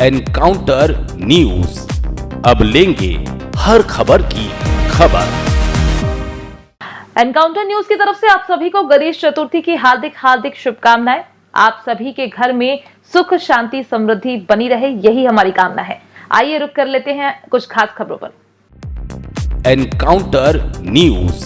Encounter news, अब लेंगे हर खबर की खबर। एनकाउंटर न्यूज की तरफ से आप सभी को गणेश चतुर्थी की हार्दिक शुभकामनाएं। आप सभी के घर में सुख शांति समृद्धि बनी रहे, यही हमारी कामना है। आइए रुक कर लेते हैं कुछ खास खबरों पर। Encounter news.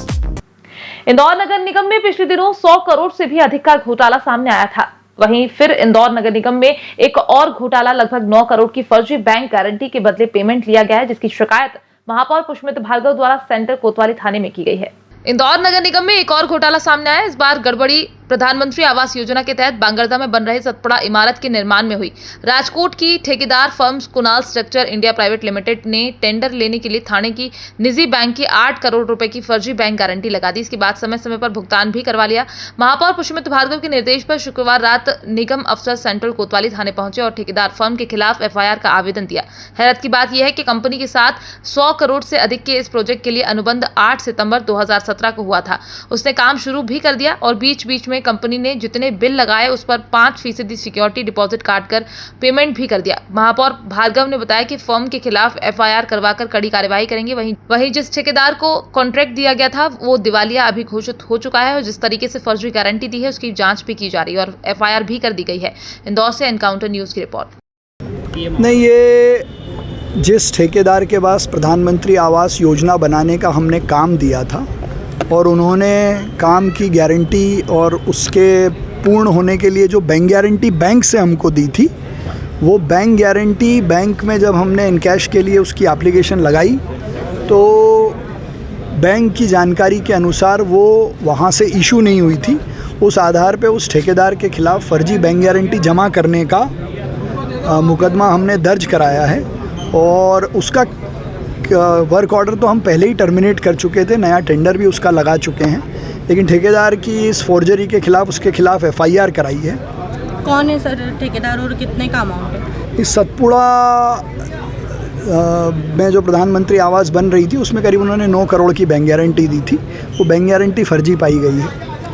इंदौर नगर निगम में पिछले दिनों 100 करोड़ से भी अधिक का घोटाला सामने आया था। वहीं फिर इंदौर नगर निगम में एक और घोटाला, लगभग 9 करोड़ की फर्जी बैंक गारंटी के बदले पेमेंट लिया गया है, जिसकी शिकायत महापौर पुष्मिता भार्गव द्वारा सेंटर कोतवाली थाने में की गई है। इंदौर नगर निगम में एक और घोटाला सामने आया। इस बार गड़बड़ी प्रधानमंत्री आवास योजना के तहत बांगरदा में बन रहे सतपुड़ा इमारत के निर्माण में हुई। राजकोट की ठेकेदार firm Kunal structure India private limited ने टेंडर लेने के लिए थाने की निजी बैंक की 8 करोड़ रुपए की फर्जी बैंक गारंटी लगा दी। इसके बाद समय समय पर भुगतान भी करवा लिया। महापौर पुष्मिता भार्गव के निर्देश पर शुक्रवार रात निगम अफसर सेंट्रल कोतवाली थाने पहुंचे और ठेकेदार फर्म के खिलाफ FIR का आवेदन दिया। हैरत की बात यह है कि कंपनी के साथ 100 करोड़ से अधिक के इस प्रोजेक्ट के लिए अनुबंध 8 सितंबर 2017 को हुआ था। उसने काम शुरू भी कर दिया और बीच बीच में कंपनी ने जितने बिल लगाए उस पर 5% सिक्योरिटी डिपॉजिट काटकर पेमेंट भी कर दिया। महापौर भार्गव ने बताया कि फर्म के खिलाफ FIR करवाकर कड़ी कार्यवाही करेंगे। वहीं जिस ठेकेदार को कॉन्ट्रैक्ट दिया गया था वो दिवालिया अभी घोषित हो चुका है और जिस तरीके से फर्जी गारंटी दी है उसकी जांच भी की जा रही है और FIR भी कर दी गई है। इंदौर से एनकाउंटर न्यूज की रिपोर्ट। नहीं, ये जिस ठेकेदार के पास प्रधानमंत्री आवास योजना बनाने का हमने काम दिया था और उन्होंने काम की गारंटी और उसके पूर्ण होने के लिए जो बैंक गारंटी बैंक से हमको दी थी, वो बैंक गारंटी बैंक में जब हमने इनकैश के लिए उसकी एप्लीकेशन लगाई तो बैंक की जानकारी के अनुसार वो वहाँ से इशू नहीं हुई थी। उस आधार पे उस ठेकेदार के खिलाफ फर्जी बैंक गारंटी जमा करने का मुकदमा हमने दर्ज कराया है और उसका वर्क ऑर्डर तो हम पहले ही टर्मिनेट कर चुके थे, नया टेंडर भी उसका लगा चुके हैं, लेकिन ठेकेदार की इस फोर्जरी के खिलाफ उसके खिलाफ FIR कराई है। कौन है सर ठेकेदार और कितने का अमाउंट है? इस सतपुड़ा में जो प्रधानमंत्री आवास बन रही थी उसमें करीब उन्होंने 9 करोड़ की बैंक गारंटी दी थी। वो बैंक गारंटी फर्जी पाई गई है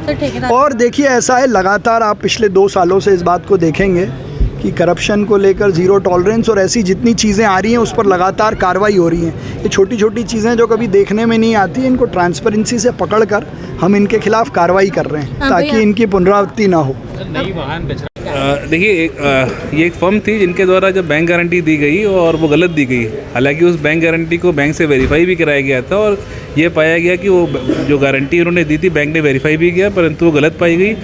सर ठेकेदार। और देखिए, ऐसा है, लगातार आप पिछले 2 सालों से इस बात को देखेंगे कि करप्शन को लेकर ज़ीरो टॉलरेंस और ऐसी जितनी चीज़ें आ रही हैं उस पर लगातार कार्रवाई हो रही हैं। ये छोटी छोटी चीज़ें जो कभी देखने में नहीं आती, इनको ट्रांसपेरेंसी से पकड़कर हम इनके खिलाफ कार्रवाई कर रहे हैं ताकि इनकी पुनरावृत्ति ना हो। देखिए, ये एक फर्म थी जिनके द्वारा जब बैंक गारंटी दी गई और वो गलत दी गई। हालांकि उस बैंक गारंटी को बैंक से वेरीफाई भी कराया गया था और ये पाया गया कि वो जो गारंटी उन्होंने दी थी बैंक ने वेरीफाई भी किया, परंतु वो गलत पाई गई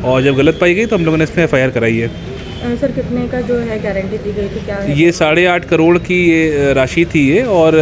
और जब गलत पाई गई तो हम लोगों ने इसमें FIR कराई है। सर कितने का जो है गारंटी दी गई थी, क्या है? ये 8.5 करोड़ की ये राशि थी ये, और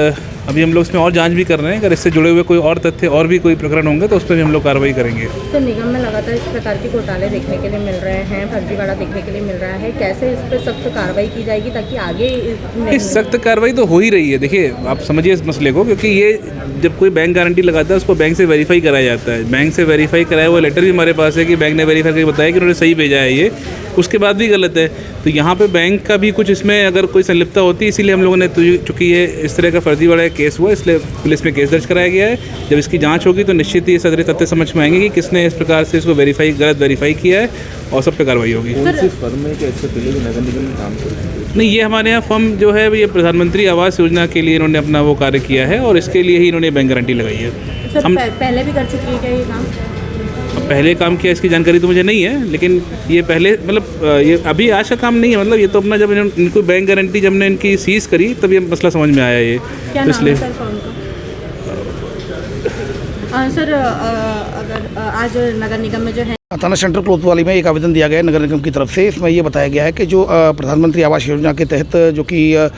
अभी हम लोग इसमें और जांच भी कर रहे हैं। अगर इससे जुड़े हुए कोई और तथ्य और भी कोई प्रकरण होंगे तो उस पर भी हम लोग कार्रवाई करेंगे। सर निगम में लगातार इस प्रकार के घोटाले देखने के लिए मिल रहे हैं, फर्जीवाड़ा देखने के लिए मिल रहा है, कैसे इस पर सख्त कार्रवाई की जाएगी ताकि आगे? सख्त कार्रवाई तो हो ही रही है। देखिए, आप समझिए इस मसले को, क्योंकि ये जब कोई बैंक गारंटी लगाता है उसको बैंक से वेरीफाई कराया जाता है। बैंक से वेरीफाई कराया हुआ लेटर भी हमारे पास है कि बैंक ने वेरीफाई करके बताया कि उन्होंने सही भेजा है, ये उसके बाद भी गलत है। तो यहाँ पे बैंक का भी कुछ इसमें अगर कोई संलिप्तता होती है, इसीलिए हम लोगों ने, चूँकि ये इस तरह का फर्जीवाड़ा केस हुआ इसलिए पुलिस में केस दर्ज कराया गया है। जब इसकी जांच होगी तो निश्चित ही सारे तथ्य समझ में आएंगे कि किसने इस प्रकार से इसको गलत वेरीफाई किया है और सब पे कार्रवाई होगी। नहीं, ये हमारे यहाँ फर्म जो है ये प्रधानमंत्री आवास योजना के लिए इन्होंने अपना वो कार्य किया है और इसके लिए ही इन्होंने बैंक गारंटी लगाई है। सर हम पहले भी कर चुकी है क्या ये काम? पहले काम किया इसकी जानकारी तो मुझे नहीं है, लेकिन ये पहले मतलब ये अभी आज का काम नहीं है। मतलब ये तो अपना जब इनको बैंक गारंटी जब ने इनकी सीज करी तब ये मसला समझ में आया ये। क्या नाम है सर फर्म का? सर अगर आज नगर निगम में जो है थाना सेंटर कोतवाली में एक आवेदन दिया गया है नगर निगम की तरफ से। इसमें ये बताया गया है कि जो प्रधानमंत्री आवास योजना के तहत जो कि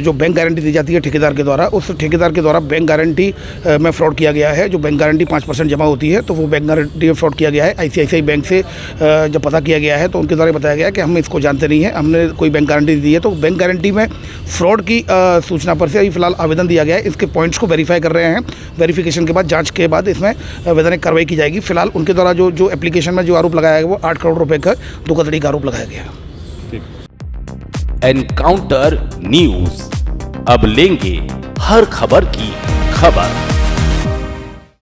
जो बैंक गारंटी दी जाती है ठेकेदार के द्वारा, उस ठेकेदार के द्वारा बैंक गारंटी में फ्रॉड किया गया है। जो बैंक गारंटी 5% जमा होती है तो वो बैंक गारंटी में फ्रॉड किया गया है। ICICI बैंक से जब पता किया गया है तो उनके द्वारा बताया गया है कि हम इसको जानते नहीं है, हमने कोई बैंक गारंटी दी है। तो बैंक गारंटी में फ्रॉड की सूचना पर से अभी फिलहाल आवेदन दिया गया है। इसके पॉइंट्स को वेरीफाई कर रहे हैं। वेरिफिकेशन के बाद, जाँच के बाद इसमें वैधानिक कार्रवाई की जाएगी। फिलहाल उनके द्वारा जो एप्लीकेशन में जो आरोप लगाया गया वो 8 करोड़ रुपए का धोखाधड़ी का आरोप लगाया गया। एनकाउंटर न्यूज, अब लेंगे हर खबर की खबर।